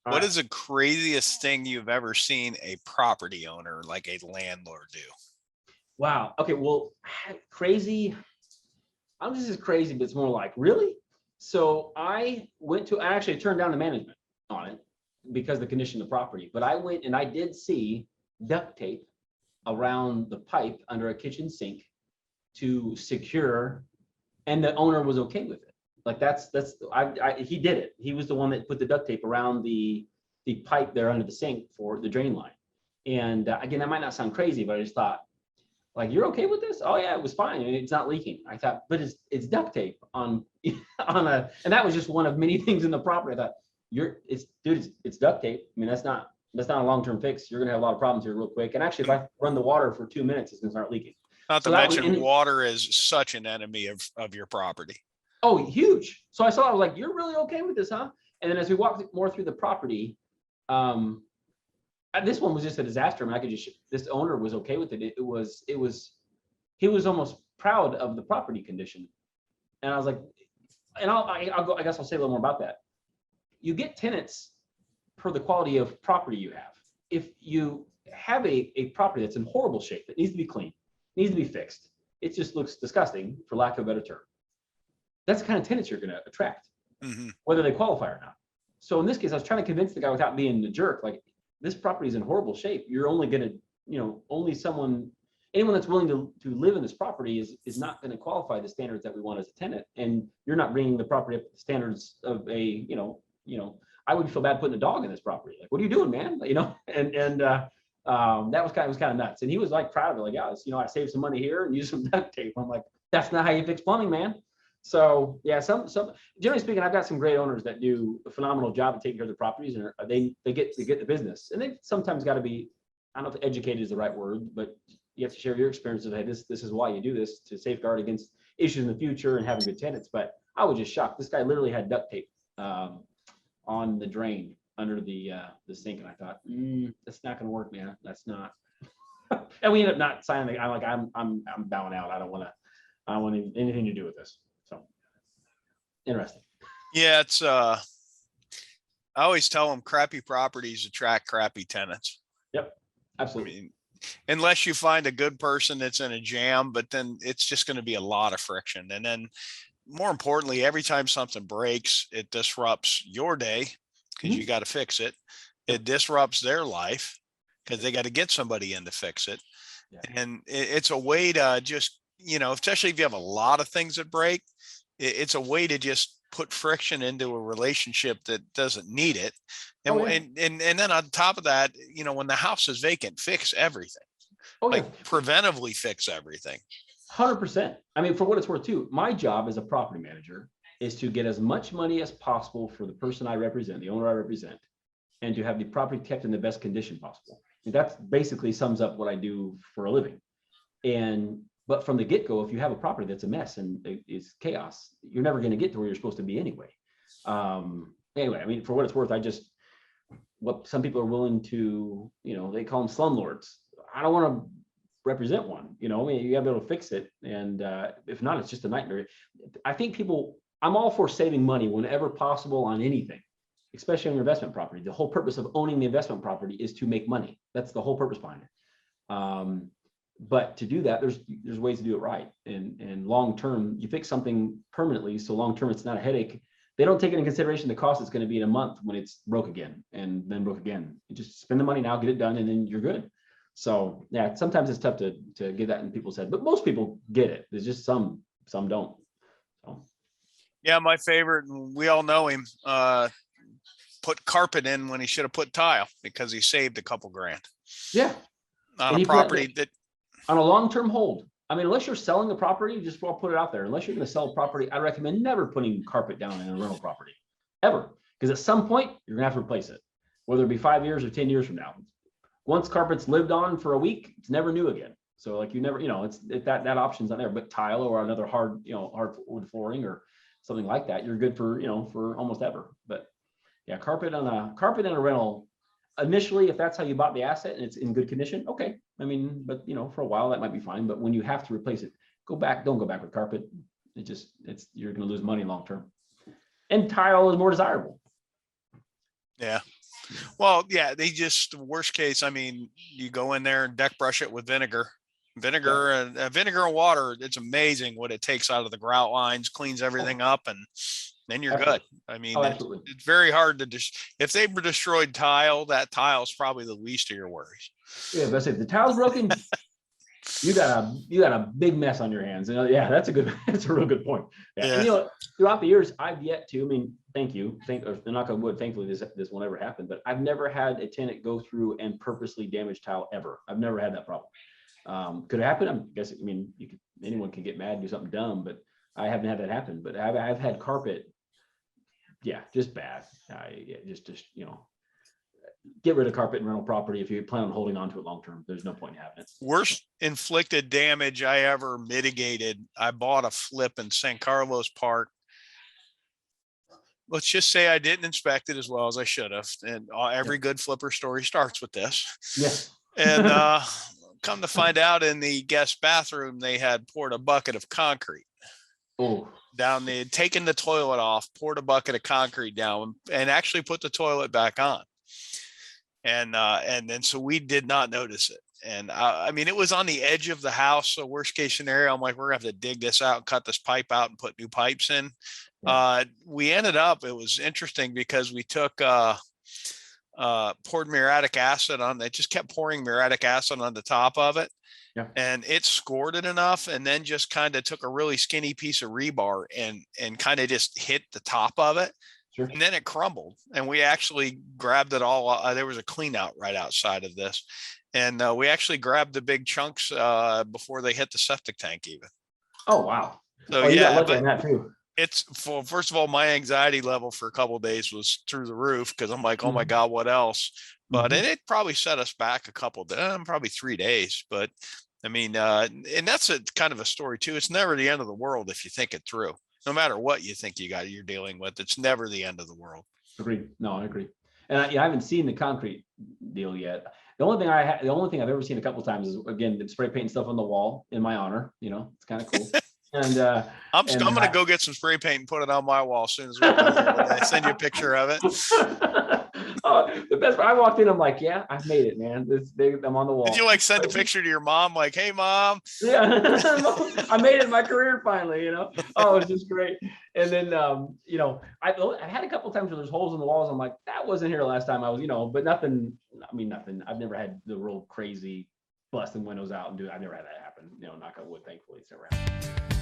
All What right. is the craziest thing you've ever seen a property owner, like a landlord, do? Wow. Okay. Well, crazy. I'm just as crazy, but it's more like, really? So I actually turned down the management on it because of the condition of the property, but I went and I did see duct tape around the pipe under a kitchen sink to secure, and the owner was okay with it. Like he did it. He was the one that put the duct tape around the pipe there under the sink for the drain line. And again, that might not sound crazy, but I just thought, like, you're okay with this? Oh yeah, it was fine. It's not leaking. I thought, but it's duct tape on and that was just one of many things in the property. I thought, it's duct tape. I mean, that's not a long-term fix. You're gonna have a lot of problems here real quick. And actually, if I run the water for 2 minutes, it's gonna start leaking. Not to So that was mention, water is such an enemy of your property. oh, huge. So I was like, you're really okay with this, huh? And then as we walked more through the property, um, this one was just a disaster. I mean, this owner was okay with it. He was almost proud of the property condition. And I was like, and I guess I'll say a little more about that. You get tenants per the quality of property you have. If you have a property that's in horrible shape, that needs to be cleaned, needs to be fixed, it just looks disgusting, for lack of a better term. That's the kind of tenants you're going to attract, whether they qualify or not. So in this case, I was trying to convince the guy without being a jerk, like, this property is in horrible shape. You're only going to, anyone that's willing to live in this property is not going to qualify the standards that we want as a tenant. And you're not bringing the property up to the standards of I would feel bad putting a dog in this property. Like, what are you doing, man? That was kind of nuts. And he was like proud of it. Like, yeah, I saved some money here and used some duct tape. I'm like, that's not how you fix plumbing, man. So yeah, some generally speaking, I've got some great owners that do a phenomenal job of taking care of their properties, and they get the business. And they've sometimes got to be, I don't know if educated is the right word, but you have to share your experience of, hey, this is why you do this, to safeguard against issues in the future and having good tenants. But I was just shocked. This guy literally had duct tape on the drain under the sink, and I thought, that's not going to work, man. That's not. And we ended up not signing. I'm bowing out. I don't want anything to do with this. So interesting. Yeah, it's I always tell them crappy properties attract crappy tenants. Yep, absolutely. I mean, unless you find a good person that's in a jam, but then it's just going to be a lot of friction. And then more importantly, every time something breaks, it disrupts your day because you got to fix it. It disrupts their life because they got to get somebody in to fix it. Yeah. And it's a way to just, especially if you have a lot of things that break, it's a way to just put friction into a relationship that doesn't need it. And, and then on top of that, when the house is vacant, fix everything. Preventively fix everything. 100%. I mean, for what it's worth too, my job as a property manager is to get as much money as possible for the person I represent, the owner I represent, and to have the property kept in the best condition possible. And that's basically sums up what I do for a living. But from the get-go, if you have a property that's a mess and it's chaos, you're never going to get to where you're supposed to be anyway. Anyway, I mean, for what it's worth, what some people are willing to, they call them slumlords. I don't want to represent one, I mean, you gotta be able to fix it. And if not, it's just a nightmare. I think I'm all for saving money whenever possible on anything, especially on your investment property. The whole purpose of owning the investment property is to make money. That's the whole purpose behind it. But to do that, there's ways to do it right. And long term, you fix something permanently, so long term it's not a headache. They don't take into consideration the cost it's going to be in a month when it's broke again and then broke again. You just spend the money now, get it done, and then you're good. So yeah, sometimes it's tough to get that in people's head, but most people get it. There's just some don't. So. Yeah, my favorite, we all know him, put carpet in when he should have put tile because he saved a couple grand. Yeah. On a property that on a long-term hold. I mean, unless you're selling a property, just I'll put it out there. Unless you're going to sell a property, I recommend never putting carpet down in a rental property, ever. Because at some point, you're going to have to replace it, whether it be 5 years or 10 years from now. Once carpet's lived on for a week, it's never new again. So like you never, that option's not there. But tile or another hardwood flooring or something like that, you're good for for almost ever. But yeah, carpet in a rental. Initially, if that's how you bought the asset and it's in good condition, okay. I mean, but for a while that might be fine. But when you have to replace it, don't go back with carpet. You're going to lose money long term. And tile is more desirable. Yeah. Well, yeah, they just worst case. I mean, you go in there and deck brush it with Yeah, vinegar and water. It's amazing what it takes out of the grout lines, cleans oh, everything up, and then you're good. absolutely. I mean, Oh, it's absolutely. it's very hard to if they destroyed tile, that tile is probably the least of your worries. Yeah, but if the tile's broken, you got a big mess on your hands. And yeah, that's a good that's a real good point. Yeah, and Yeah. throughout the years, I've yet to. I mean, knock on wood. Thankfully, this won't ever happen. But I've never had a tenant go through and purposely damage tile ever. I've never had that problem. Could it happen? I guess. I mean, anyone can get mad and do something dumb, but I haven't had that happen. But I've had carpet. Yeah, just bad. Just get rid of carpet and rental property if you plan on holding on to it long term. There's no point in having it. Worst inflicted damage I ever mitigated. I bought a flip in San Carlos Park. Let's just say I didn't inspect it as well as I should have. And every good flipper story starts with this. Yes. And come to find out, in the guest bathroom, they had poured a bucket of concrete. Oh. Down there, taken the toilet off, poured a bucket of concrete down, and actually put the toilet back on. And then so we did not notice it. And I mean, it was on the edge of the house. So worst case scenario, I'm like, we're gonna have to dig this out, cut this pipe out, and put new pipes in. Yeah. We ended up. It was interesting because we took poured muriatic acid on. They just kept pouring muriatic acid on the top of it. Yeah. And it scored it enough, and then just kind of took a really skinny piece of rebar and kind of just hit the top of it. Sure. And then it crumbled, and we actually grabbed it all. There was a clean out right outside of this, and we actually grabbed the big chunks before they hit the septic tank even. Oh, wow. So You got yeah, lucky but on that too. it's first of all, my anxiety level for a couple of days was through the roof because I'm like, oh my God, what else? But and it probably set us back a couple, probably 3 days. But I mean, and that's a kind of a story too. It's never the end of the world if you think it through. No matter what you think you're dealing with, it's never the end of the world. Agreed. No, I agree. And I haven't seen the concrete deal yet. The only thing I've ever seen a couple of times is, again, the spray paint stuff on the wall in my honor. It's kind of cool. And I'm going to go get some spray paint and put it on my wall as soon as we're done here. I send you a picture of it. The best part, I walked in, I'm like, yeah, I've made it, man. I'm on the wall. Did you send a picture to your mom? Like, hey, mom. Yeah, I made it in my career finally, Oh, it was just great. And then, I had a couple of times where there's holes in the walls. I'm like, that wasn't here last time I was, but nothing. I mean, nothing. I've never had the real crazy busting windows out and I've never had that happen. Knock on wood, thankfully it's never happened.